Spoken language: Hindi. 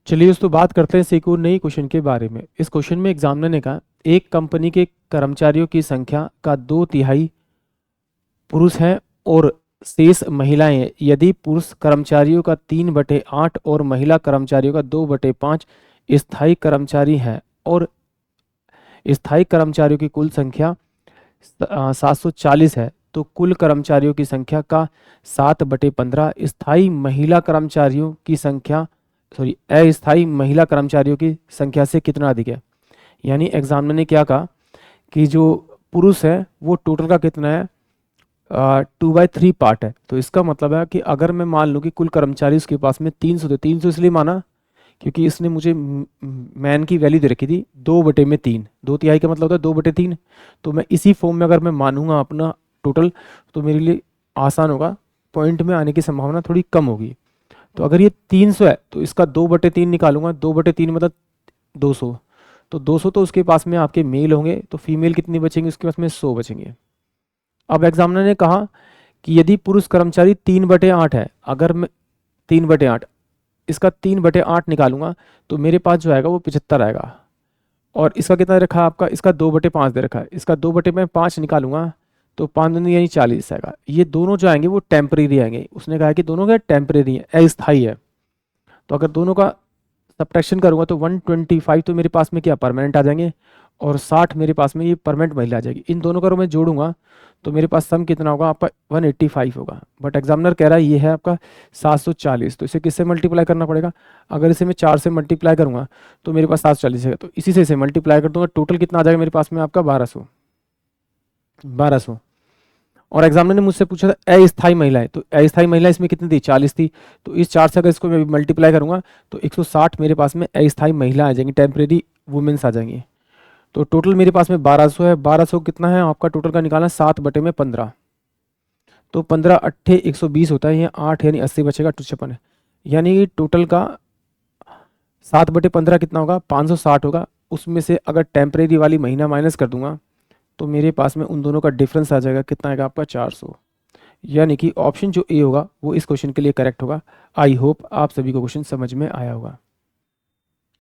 चलिए दोस्तों बात करते हैं एक और नई क्वेश्चन के बारे में। इस क्वेश्चन में एग्जामिनर ने कहा एक कंपनी के कर्मचारियों की संख्या का 2/3 पुरुष हैं और शेष महिलाएं हैं। यदि पुरुष कर्मचारियों का 3/8 और महिला कर्मचारियों का 2/5 स्थायी कर्मचारी हैं और स्थायी कर्मचारियों की कुल संख्या 740 है, तो कुल कर्मचारियों की संख्या का 7/15 स्थायी महिला कर्मचारियों की संख्या अस्थायी महिला कर्मचारियों की संख्या से कितना अधिक है। यानी एग्जामिनर ने क्या कहा कि जो पुरुष है वो टोटल का कितना है, 2/3 पार्ट है। तो इसका मतलब है कि अगर मैं मान लूँ कि कुल कर्मचारी उसके पास में 300 थे, 300 इसलिए माना क्योंकि इसने मुझे मैन की वैल्यू दे रखी थी 2/3, 2/3 का मतलब होता है 2/3। तो मैं इसी फॉर्म में अगर मैं मानूंगा अपना टोटल तो मेरे लिए आसान होगा, पॉइंट में आने की संभावना थोड़ी कम होगी। तो अगर ये 300 है तो इसका 2/3 निकालूंगा, 2/3 मतलब 200। तो 200 तो उसके पास में आपके मेल होंगे, तो फीमेल कितनी बचेंगे उसके पास में 100 बचेंगे। अब एग्जामिनर ने कहा कि यदि पुरुष कर्मचारी 3/8 है, अगर मैं 3/8 इसका 3/8 निकालूंगा तो मेरे पास जो आएगा वो 75 आएगा। और इसका कितना दे रखा है आपका, इसका 2/5 दे रखा है, इसका 2/5 निकालूंगा तो 5 दूनी यानी 40 आएगा। ये दोनों जो आएंगे वो टेम्परेरी आएंगे, उसने कहा कि दोनों क्या टेम्परेरी है, अस्थायी है। तो अगर दोनों का सब्ट्रैक्शन करूंगा तो 125 तो मेरे पास में क्या परमानेंट आ जाएंगे और 60 मेरे पास में ये परमानेंट महिला आ जाएगी। इन दोनों का मैं जोड़ूंगा तो मेरे पास सम कितना होगा आपका 185 होगा। बट एग्जामिनर कह रहा है ये है आपका 740, तो इसे किससे मल्टीप्लाई करना पड़ेगा। अगर इसे मैं 4 से मल्टीप्लाई करूंगा तो मेरे पास 740 है, तो इसी से इसे मल्टीप्लाई कर दूंगा, टोटल कितना आ जाएगा मेरे पास में आपका 1200। और एग्जामिनर ने मुझसे पूछा था अस्थायी महिला है, तो अस्थायी महिला इसमें कितनी थी 40 थी, तो इस 4 से अगर इसको मैं मल्टीप्लाई करूंगा तो 160 मेरे पास में अस्थायी महिला आ जाएंगी, टेम्परेरी वुमेन्स आ जाएंगी। तो टोटल मेरे पास में 1200 है। 1200 कितना है आपका टोटल का निकालना 7/15, तो 15 अट्ठे 120 होता है, ये 8 यानी 80 बचेगा, 256 है। यानी टोटल का 7/15 कितना होगा 560 होगा। उसमें से अगर टेम्परेरी वाली महीना माइनस कर दूंगा तो मेरे पास में उन दोनों का डिफरेंस आ जाएगा, कितना आएगा आपका 400। यानी कि ऑप्शन जो ए होगा वो इस क्वेश्चन के लिए करेक्ट होगा। आई होप आप सभी को क्वेश्चन समझ में आया होगा।